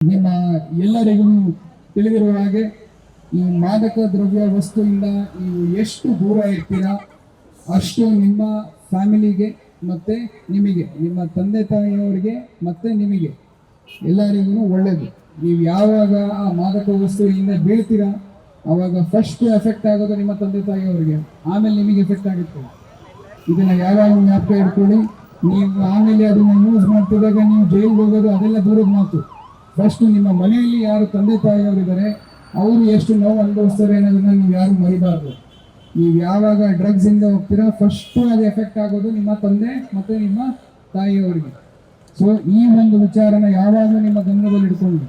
ನಿಮ್ಮ ಎಲ್ಲರಿಗೂ ತಿಳಿದಿರುವ ಹಾಗೆ ಈ ಮಾದಕ ದ್ರವ್ಯ ವಸ್ತುವಿಂದ ನೀವು ಎಷ್ಟು ದೂರ ಇರ್ತೀರಾ ಅಷ್ಟು ನಿಮ್ಮ ಫ್ಯಾಮಿಲಿಗೆ ಮತ್ತೆ ನಿಮಗೆ, ನಿಮ್ಮ ತಂದೆ ತಾಯಿಯವರಿಗೆ ಮತ್ತೆ ನಿಮಗೆ ಎಲ್ಲರಿಗೂ ಒಳ್ಳೆಯದು. ನೀವು ಯಾವಾಗ ಆ ಮಾದಕ ವಸ್ತುವಿಂದ ಬೀಳ್ತೀರಾ ಅವಾಗ ಫಸ್ಟ್ ಎಫೆಕ್ಟ್ ಆಗೋದು ನಿಮ್ಮ ತಂದೆ ತಾಯಿಯವರಿಗೆ, ಆಮೇಲೆ ನಿಮಗೆ ಎಫೆಕ್ಟ್ ಆಗುತ್ತೆ. ಇದನ್ನ ಯಾವಾಗ ಜ್ಞಾಪಕ ಇಟ್ಕೊಳ್ಳಿ. ನೀವು ಆಮೇಲೆ ಅದನ್ನ ಯೂಸ್ ಮಾಡ್ತಿದ್ದಾಗ ನೀವು ಜೈಲಿಗೆ ಹೋಗೋದು ಅದೆಲ್ಲ ದೂರದ ಮಾತು. ಫಸ್ಟ್ ನಿಮ್ಮ ಮನೆಯಲ್ಲಿ ಯಾರು ತಂದೆ ತಾಯಿಯವರಿದ್ದಾರೆ ಅವರು ಎಷ್ಟು ನೋವು ಅನುಭವಿಸ್ತಾರೆ ಅನ್ನೋದನ್ನ ನೀವು ಯಾರು ಮರಿಬಾರ್ದು. ನೀವು ಯಾವಾಗ ಡ್ರಗ್ಸ್ ಇಂದ ಹೋಗ್ತೀರಾ ಫಸ್ಟ್ ಅದು ಎಫೆಕ್ಟ್ ಆಗೋದು ನಿಮ್ಮ ತಂದೆ ಮತ್ತೆ ನಿಮ್ಮ ತಾಯಿಯವರಿಗೆ. ಸೊ ಈ ಒಂದು ವಿಚಾರನ ಯಾವಾಗಲೂ ನಿಮ್ಮ ಗಮನದಲ್ಲಿ ಇಟ್ಕೊಂಡು,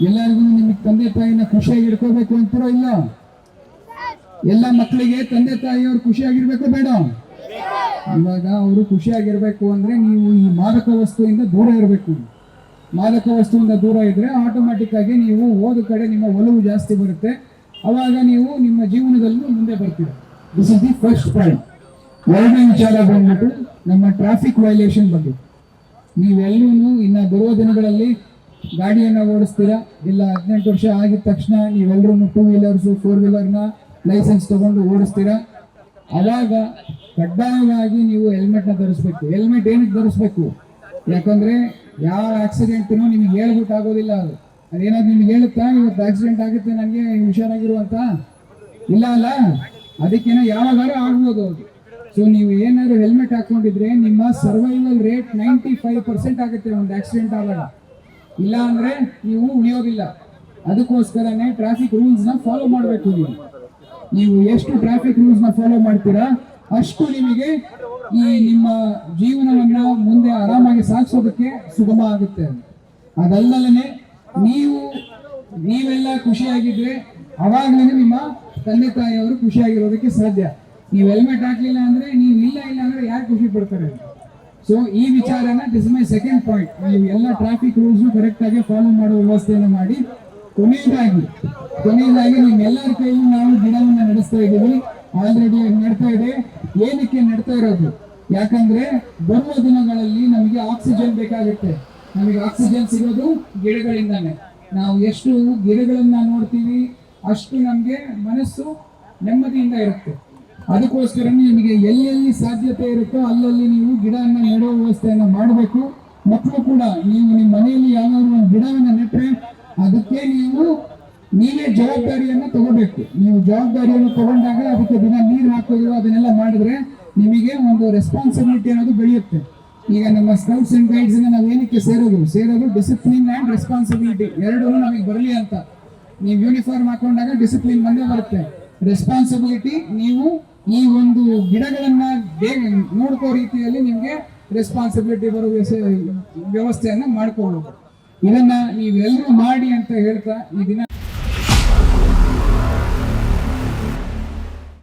ಎಲ್ಲರಿಗೂ ನಿಮಗೆ ತಂದೆ ತಾಯಿನ ಖುಷಿಯಾಗಿ ಇಟ್ಕೋಬೇಕು ಅಂತೀರೋ ಇಲ್ಲ? ಎಲ್ಲ ಮಕ್ಕಳಿಗೆ ತಂದೆ ತಾಯಿಯವರು ಖುಷಿಯಾಗಿರ್ಬೇಕು ಬೇಡ? ಇವಾಗ ಅವರು ಖುಷಿಯಾಗಿರ್ಬೇಕು ಅಂದ್ರೆ ನೀವು ಈ ಮಾದಕ ವಸ್ತುವಿಂದ ದೂರ ಇರಬೇಕು. ಮಾದಕ ವಸ್ತುವಿಂದ ದೂರ ಇದ್ರೆ ಆಟೋಮ್ಯಾಟಿಕ್ ಆಗಿ ನೀವು ಓದ ಕಡೆ ನಿಮ್ಮ ಒಲವು ಜಾಸ್ತಿ ಬರುತ್ತೆ. ಅವಾಗ ನೀವು ನಿಮ್ಮ ಜೀವನದಲ್ಲೂ ಮುಂದೆ ಬರ್ತೀರ. This is the first point. ಎರಡನೇ ವಿಚಾರ ಬಂದ್ಬಿಟ್ಟು ನಮ್ಮ ಟ್ರಾಫಿಕ್ ವೈಲೇಷನ್ ಬಗ್ಗೆ. ನೀವೆಲ್ಲೂ ಇನ್ನು ಬರುವ ದಿನಗಳಲ್ಲಿ ಗಾಡಿಯನ್ನು ಓಡಿಸ್ತೀರಾ, ಇಲ್ಲ 18 ವರ್ಷ ಆಗಿದ ತಕ್ಷಣ ನೀವೆಲ್ಲರೂ 2 ವೀಲರ್ಸು 4 ವೀಲರ್ನ ಲೈಸೆನ್ಸ್ ತಗೊಂಡು ಓಡಿಸ್ತೀರಾ. ಅವಾಗ ಕಡ್ಡಾಯವಾಗಿ ನೀವು ಹೆಲ್ಮೆಟ್ನ ಧರಿಸ್ಬೇಕು. ಹೆಲ್ಮೆಟ್ ಏನಕ್ಕೆ ಧರಿಸ್ಬೇಕು? ಯಾಕಂದ್ರೆ ಯಾವ ಆಕ್ಸಿಡೆಂಟ್ನು ನಿಮ್ಗೆ ಹೇಳ್ಬಿಟ್ಟು ಆಗೋದಿಲ್ಲ. ಅದೇನಾದ್ರು ನಿಮ್ಗೆ ಹೇಳುತ್ತಾ ಇವತ್ತು ಆಕ್ಸಿಡೆಂಟ್ ಆಗುತ್ತೆ ನನಗೆ ಹುಷಾರಾಗಿರುವಂತ? ಇಲ್ಲ ಅಲ್ಲ, ಅದಕ್ಕೇನೋ ಯಾವಾಗಾರು ಆಗ್ಬೋದು ಅದು. ಸೊ ನೀವು ಏನಾದ್ರು ಹೆಲ್ಮೆಟ್ ಹಾಕೊಂಡಿದ್ರೆ ನಿಮ್ಮ ಸರ್ವೈವಲ್ ರೇಟ್ 95% ಆಗುತ್ತೆ ಒಂದು ಆಕ್ಸಿಡೆಂಟ್ ಆದಾಗ. ಇಲ್ಲ ಅಂದ್ರೆ ನೀವು ಉಳಿಯೋದಿಲ್ಲ. ಅದಕ್ಕೋಸ್ಕರನೇ ಟ್ರಾಫಿಕ್ ರೂಲ್ಸ್ನ ಫಾಲೋ ಮಾಡಬೇಕು. ನೀವು ಎಷ್ಟು ಟ್ರಾಫಿಕ್ ರೂಲ್ಸ್ನ ಫಾಲೋ ಮಾಡ್ತೀರಾ ಅಷ್ಟು ನಿಮಗೆ ಈ ನಿಮ್ಮ ಜೀವನವನ್ನ ಮುಂದೆ ಆರಾಮಾಗಿ ಸಾಗಿಸೋದಕ್ಕೆ ಸುಗಮ ಆಗುತ್ತೆ. ಅದಲ್ಲದೆ ನೀವೆಲ್ಲ ಖುಷಿಯಾಗಿದ್ರೆ ಅವಾಗಲೇ ನಿಮ್ಮ ತಂದೆ ತಾಯಿಯವರು ಖುಷಿಯಾಗಿರೋದಕ್ಕೆ ಸಾಧ್ಯ. ನೀವು ಹೆಲ್ಮೆಟ್ ಹಾಕ್ಲಿಲ್ಲ ಅಂದ್ರೆ ನೀವು ಇಲ್ಲ ಅಂದ್ರೆ ಯಾರು ಖುಷಿ ಪಡ್ತಾರೆ? ಸೊ ಈ ವಿಚಾರನ this is my second point. ನೀವು ಎಲ್ಲ ಟ್ರಾಫಿಕ್ ರೂಲ್ಸ್ ಕರೆಕ್ಟ್ ಆಗಿ ಫಾಲೋ ಮಾಡುವ ವ್ಯವಸ್ಥೆಯನ್ನು ಮಾಡಿ. ಕೊನೆಯದಾಗಿ ನಿಮ್ಮೆಲ್ಲರ ಕೈಯಲ್ಲಿ ನಾವು ಗಿಡವನ್ನು ನಡೆಸ್ತಾ ಇದ್ದೀವಿ. ಆಲ್ರೆಡಿ ನಡ್ತಾ ಇದೆ. ಏನಕ್ಕೆ ನಡ್ತಾ ಇರೋದು? ಯಾಕಂದ್ರೆ ಬರುವ ದಿನಗಳಲ್ಲಿ ನಮಗೆ ಆಕ್ಸಿಜನ್ ಬೇಕಾಗುತ್ತೆ. ನಮಗೆ ಆಕ್ಸಿಜನ್ ಸಿಗೋದು ಗಿಡಗಳಿಂದಾನೆ. ನಾವು ಎಷ್ಟು ಗಿಡಗಳನ್ನ ನೋಡ್ತೀವಿ ಅಷ್ಟು ನಮ್ಗೆ ಮನಸ್ಸು ನೆಮ್ಮದಿಯಿಂದ ಇರುತ್ತೆ. ಅದಕ್ಕೋಸ್ಕರ ನಿಮಗೆ ಎಲ್ಲೆಲ್ಲಿ ಸಾಧ್ಯತೆ ಇರುತ್ತೋ ಅಲ್ಲಲ್ಲಿ ನೀವು ಗಿಡವನ್ನು ನೆಡುವ ವ್ಯವಸ್ಥೆಯನ್ನ ಮಾಡಬೇಕು. ಮಕ್ಕಳು ಕೂಡ ನೀವು ನಿಮ್ಮ ಮನೆಯಲ್ಲಿ ಯಾವ್ದಾದ್ರು ಒಂದು ಗಿಡವನ್ನು ನೆಟ್ಟರೆ ಅದಕ್ಕೆ ನೀವೇ ಜವಾಬ್ದಾರಿಯನ್ನು ತಗೋಬೇಕು. ನೀವು ಜವಾಬ್ದಾರಿಯನ್ನು ತಗೊಂಡಾಗ ಅದಕ್ಕೆ ದಿನ ನೀರು ಹಾಕೋದು ಅದನ್ನೆಲ್ಲ ಮಾಡಿದ್ರೆ ನಿಮಗೆ ಒಂದು ರೆಸ್ಪಾನ್ಸಿಬಿಲಿಟಿ ಅನ್ನೋದು ಬೆಳೆಯುತ್ತೆ. ಈಗ ನಮ್ಮ ಸ್ಕೌಟ್ಸ್ ಅಂಡ್ ಗೈಡ್ಸ್ ನಾವು ಏನಕ್ಕೆ ಸೇರೋದು ಡಿಸಿಪ್ಲಿನ್ ಅಂಡ್ ರೆಸ್ಪಾನ್ಸಿಬಿಲಿಟಿ ಎರಡೂ ನಮಗೆ ಬರಲಿ ಅಂತ. ನೀವು ಯೂನಿಫಾರ್ಮ್ ಹಾಕೊಂಡಾಗ ಡಿಸಿಪ್ಲಿನ್ ಬಂದೇ ಬರುತ್ತೆ. ರೆಸ್ಪಾನ್ಸಿಬಿಲಿಟಿ ನೀವು ಈ ಒಂದು ಗಿಡಗಳನ್ನ ನೋಡ್ಕೋ ರೀತಿಯಲ್ಲಿ ನಿಮ್ಗೆ ರೆಸ್ಪಾನ್ಸಿಬಿಲಿಟಿ ಬರೋ ವ್ಯವಸ್ಥೆಯನ್ನ ಮಾಡ್ಕೋಬಹುದು. ಇದನ್ನ ನೀವೆಲ್ಲರೂ ಮಾಡಿ ಅಂತ ಹೇಳ್ತಾ ಈ ದಿನ